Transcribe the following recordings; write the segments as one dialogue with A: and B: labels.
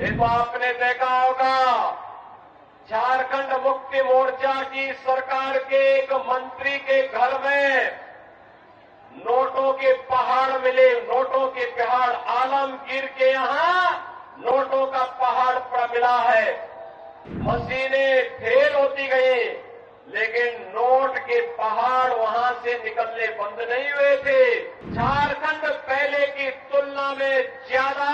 A: ये तो आपने देखा होगा, झारखंड मुक्ति मोर्चा की सरकार के एक मंत्री के घर में नोटों के पहाड़ मिले। नोटों के पहाड़, आलमगीर के यहां नोटों का पहाड़ पड़ा मिला है। मशीनें फेल होती गई, लेकिन नोट के पहाड़ वहां से निकलने बंद नहीं हुए थे। झारखंड पहले की तुलना में ज्यादा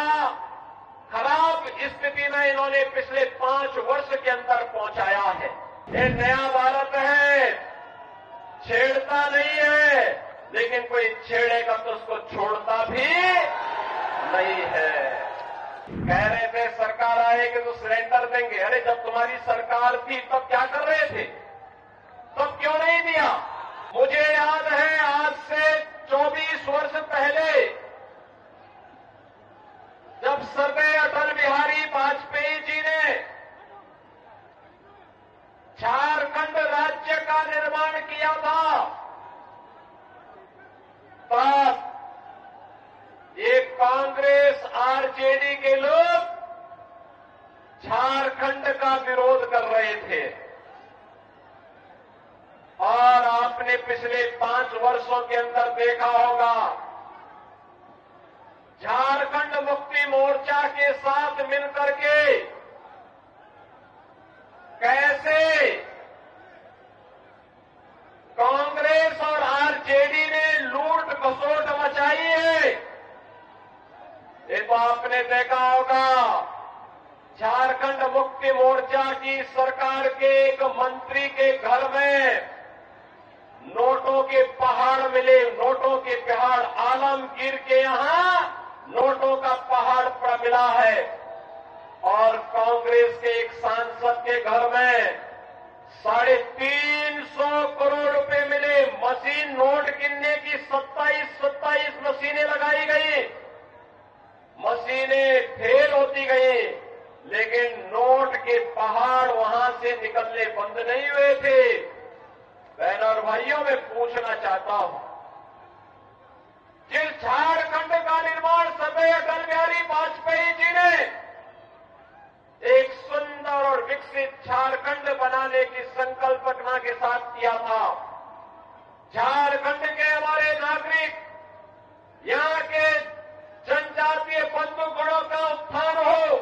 A: खराब स्थिति में इन्होंने पिछले 5 वर्ष के अंदर पहुंचाया है। ये नया भारत है, छेड़ता नहीं है, लेकिन कोई छेड़ेगा तो उसको छोड़ता भी नहीं है। कह रहे थे सरकार आएगी तो सिलेंडर देंगे। अरे जब तुम्हारी सरकार थी तब क्या कर रहे थे, तब क्यों नहीं दिया? मुझे याद है आज से 24 वर्ष पहले जब स्वर्गीय अटल बिहारी वाजपेयी जी ने झारखंड राज्य का निर्माण किया था, तब ये कांग्रेस आरजेडी के लोग झारखंड का विरोध कर रहे थे। और आपने पिछले 5 वर्षों के अंदर देखा होगा, झारखंड मुक्ति मोर्चा के साथ मिलकर के कैसे कांग्रेस और आरजेडी ने लूट खसोट मचाई है। ये तो आपने देखा होगा, झारखंड मुक्ति मोर्चा की सरकार के एक मंत्री के घर में नोटों के पहाड़ मिले। नोटों के पहाड़, आलमगीर के यहां नोटों का पहाड़ पड़ा मिला है। और कांग्रेस के एक सांसद के घर में 350 करोड़ रुपए मिले। मशीन नोट गिनने की 27 मशीनें लगाई गई, मशीनें फेल होती गई, लेकिन नोट के पहाड़ वहां से निकलने बंद नहीं हुए थे। बहनों और भाइयों, मैं पूछना चाहता हूं, जिस झारखंड का निर्माण स्वर्गीय अटल बिहारी वाजपेयी जी ने एक सुंदर और विकसित झारखंड बनाने की संकल्पना के साथ किया था, झारखंड के हमारे नागरिक, यहां के जनजातीय बंधुगणों का उत्थान हो,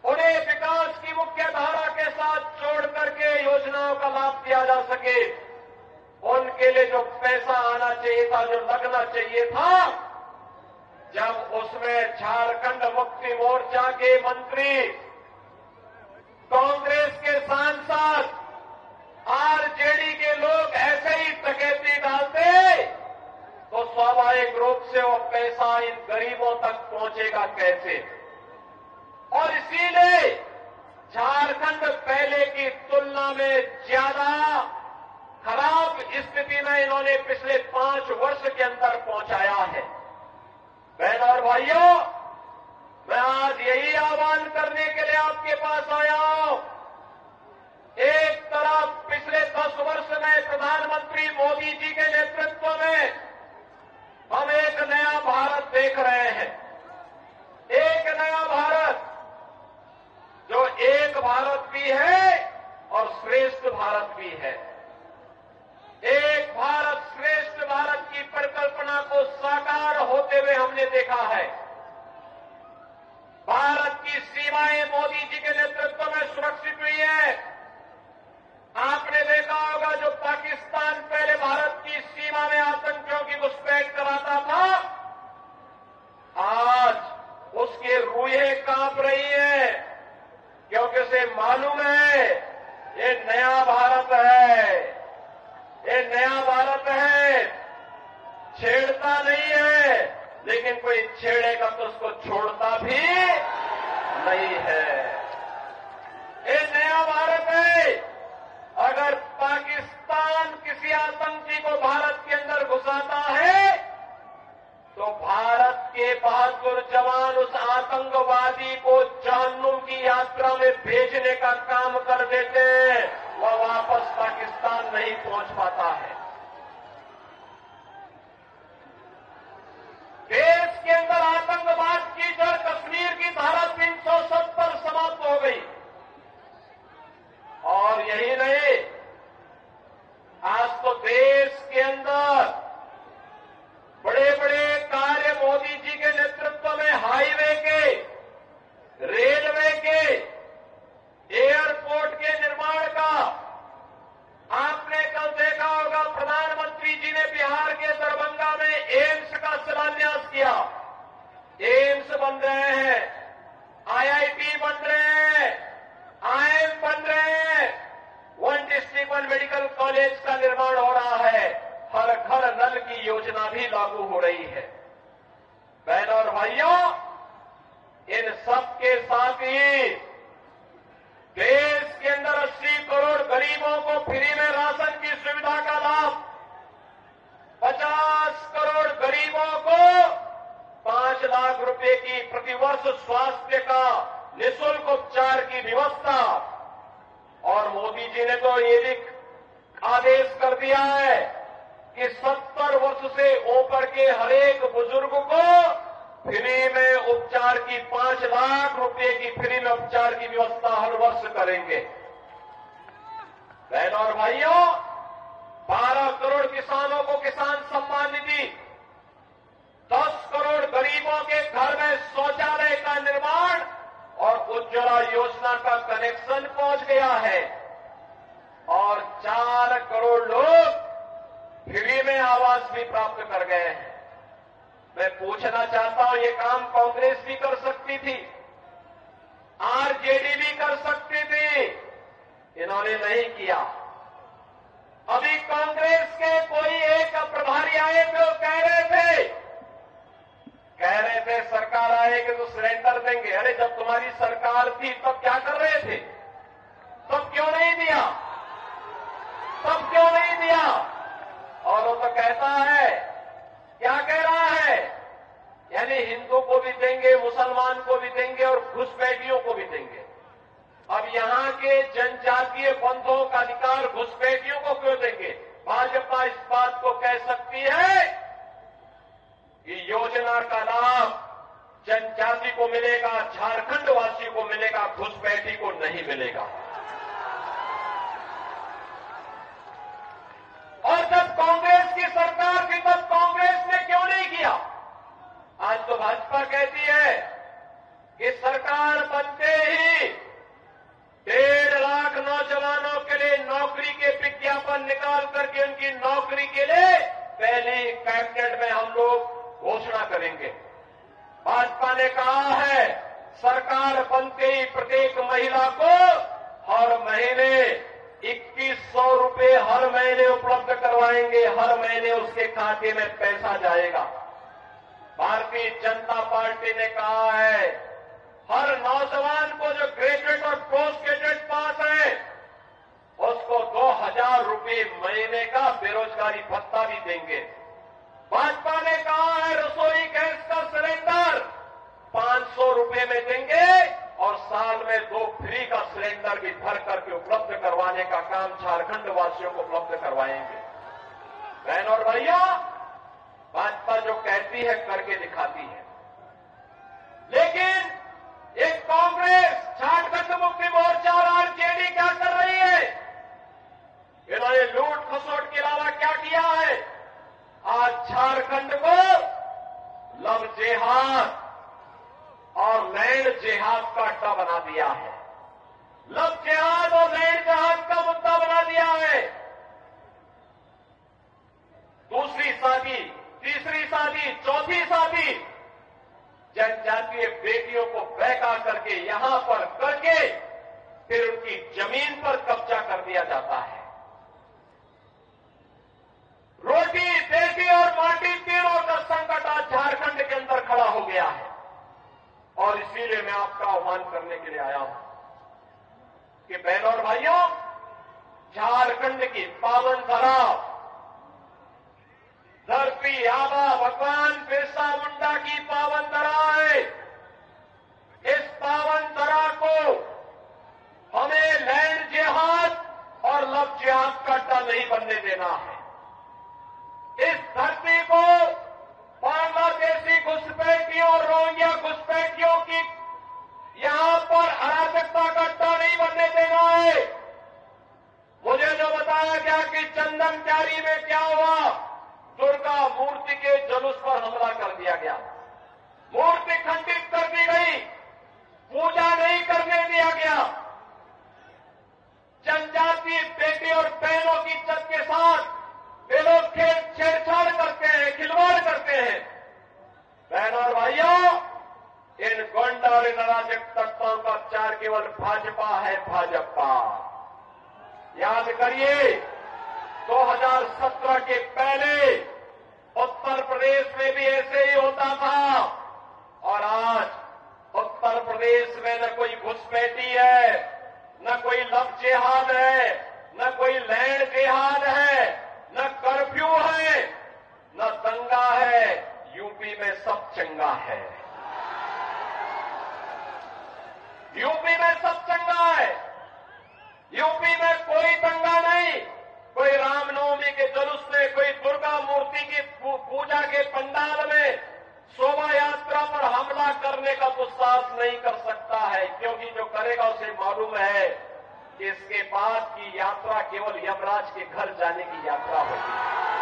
A: उन्हें विकास की मुख्य धारा के साथ जोड़ करके योजनाओं का लाभ दिया जा सके, उनके लिए जो पैसा आना चाहिए था, जो लगना चाहिए था, जब उसमें झारखंड मुक्ति मोर्चा के मंत्री, कांग्रेस के सांसद, आरजेडी के लोग ऐसे ही डकैती डालते, तो स्वाभाविक रूप से वो पैसा इन गरीबों तक पहुंचेगा कैसे? और इसीलिए झारखंड पहले की तुलना में ज्यादा खराब स्थिति में इन्होंने पिछले 5 वर्ष के अंदर पहुंचाया है। बहनों और भाइयों, मैं आज यही आह्वान करने के लिए आपके पास आया हूं। एक तरफ पिछले 10 वर्ष में प्रधानमंत्री मोदी जी के नेतृत्व में हम एक नया भारत देख रहे हैं, एक नया भारत जो एक भारत भी है और श्रेष्ठ भारत भी है। एक भारत श्रेष्ठ भारत की परिकल्पना को साकार होते हुए हमने देखा है। भारत की सीमाएं मोदी जी के नेतृत्व में सुरक्षित हुई है। आपने देखा होगा, जो पाकिस्तान पहले भारत की सीमा में आतंकियों की घुसपैठ कराता था, आज उसकी रूहें कांप रही है, क्योंकि उसे मालूम है ये नया भारत है, ये नया भारत है, छेड़ता नहीं है, लेकिन कोई छेड़ेगा तो उसको छोड़ता भी नहीं है। ये नया भारत है। अगर पाकिस्तान किसी आतंकी को भारत के अंदर घुसाता है, तो भारत के बहादुर जवान उस आतंकवादी को जहन्नुम की यात्रा में भेजने का काम कर देते हैं, वह वापस पाकिस्तान नहीं पहुंच पाता है। देश के अंदर आतंकवाद की जड़ कश्मीर की धारा 370 आईआईटी बन रहे हैं, आईएम बन रहे हैं, one district one medical college का निर्माण हो रहा है, हर घर नल की योजना भी लागू हो रही है। बहनों और भाइयों, इन सब के साथ ही देश के अंदर 80 करोड़ गरीबों को फ्री में राशन की सुविधा का लाभ, 50 करोड़ गरीबों को 5 लाख रुपए की प्रतिवर्ष स्वास्थ्य का निःशुल्क उपचार की व्यवस्था, और मोदी जी ने तो ये भी आदेश कर दिया है कि 70 वर्ष से ऊपर के हर एक बुजुर्ग को फ्री में उपचार की 5 लाख रुपए की फ्री में उपचार की व्यवस्था हर वर्ष करेंगे। बहनों और भाइयों, 12 करोड़ किसानों को किसान सम्मान निधि, 10 करोड़ गरीबों के घर में शौचालय का निर्माण और उज्ज्वला योजना का कनेक्शन पहुंच गया है, और 4 करोड़ लोग फ्री में आवास भी प्राप्त कर गए हैं। मैं पूछना चाहता हूं, ये काम कांग्रेस भी कर सकती थी, आरजेडी भी कर सकती थी, इन्होंने नहीं किया। अभी कांग्रेस के कोई एक प्रभारी आए थे, कह रहे थे सरकार आएगी तो सिलेंडर देंगे। अरे जब तुम्हारी सरकार थी तब क्या कर रहे थे? तब क्यों नहीं दिया? तब क्यों नहीं दिया? और वो तो कहता है, क्या कह रहा है, यानी हिंदू को भी देंगे, मुसलमान को भी देंगे और घुसपैठियों को भी देंगे। अब यहां के जनजातीय बंधुओं का अधिकार घुसपैठियों को क्यों देंगे? भाजपा इस बात को कह सकती है कि योजना का लाभ जनजाति को मिलेगा, झारखंड वासी को मिलेगा, घुसपैठी को नहीं मिलेगा। और जब कांग्रेस की सरकार थी तब कांग्रेस ने क्यों नहीं किया? आज तो भाजपा कहती है कि सरकार बनते ही 1.5 लाख नौजवानों के लिए नौकरी के विज्ञापन निकाल करके उनकी नौकरी के लिए पहली कैबिनेट में हम लोग घोषणा करेंगे। भाजपा ने कहा है सरकार बनते ही प्रत्येक महिला को हर महीने 2100 रुपए हर महीने उपलब्ध करवाएंगे, हर महीने उसके खाते में पैसा जाएगा। भारतीय जनता पार्टी ने कहा है हर नौजवान को जो ग्रेजुएट और पोस्ट ग्रेजुएट पास है उसको 2000 रुपए महीने का बेरोजगारी भत्ता भी देंगे। भाजपा ने कहा है रसोई गैस का सिलेंडर 500 रुपए में देंगे और साल में 2 फ्री का सिलेंडर भी भर करके उपलब्ध करवाने का काम झारखंड वासियों को उपलब्ध करवाएंगे। बहनों और भाइयों, भाजपा जो कहती है करके दिखाती है, लेकिन एक कांग्रेस, झारखंड मुक्ति मोर्चा और आरजेडी क्या कर रही है? इन्होंने लूट खसोट के अलावा क्या किया है? आज झारखंड को लव जेहाद और लैंड जेहाद का अड्डा बना दिया है। लव जेहाद और लैंड जेहाद का मुद्दा बना दिया है। दूसरी शादी, तीसरी शादी, चौथी शादी जनजातीय बेटियों को बहका करके यहां पर करके फिर उनकी जमीन पर कब्जा कर दिया जाता है। रोटी, बेटी और माटी तीनों का संकट आज झारखंड के अंदर खड़ा हो गया है, और इसीलिए मैं आपका आह्वान करने के लिए आया हूं कि बहनों और भाइयों, झारखंड की पावन धरा, धरती आबा भगवान बिरसा मुंडा की पावन धरा है। इस पावन धरा को हमें लैंड जिहाद और लव जिहाद का अड्डा नहीं बनने देना है। इस धरती को बांग्लादेशी घुसपैठियों और रोहिंग्या घुसपैठियों की यहां पर अराजकता का अड्डा नहीं बनने देना है। मुझे जो बताया गया कि चंदन क्यारी में क्या हुआ, दुर्गा मूर्ति के जुलूस पर हमला कर दिया गया, मूर्ति खंडित कर दी गई, पूजा नहीं करने दिया गया। जनजातीय बेटी और बहनों की इज्जत के साथ वे लोग छेड़छाड़ करते हैं, खिलवाड़ करते हैं। बहनों और भाइयों, इन गुंडा और इन अराजकता नेताओं का प्रचार केवल भाजपा है, भाजपा। याद करिए 2017 के पहले उत्तर प्रदेश में भी ऐसे ही होता था और आज उत्तर प्रदेश में न कोई घुसपैठी है, न कोई लव जिहाद है, न कोई लैंड जिहाद है, न कर्फ्यू है, न दंगा है। यूपी में सब चंगा है। यूपी में सब चंगा है। यूपी में कोई दंगा नहीं, कोई रामनवमी के जुलूस में, कोई दुर्गा मूर्ति की पूजा के पंडाल में शोभा यात्रा पर हमला करने का दुस्साहस नहीं कर सकता है, क्योंकि जो करेगा उसे मालूम है कि इसके बाद की यात्रा केवल यमराज के घर जाने की यात्रा होगी।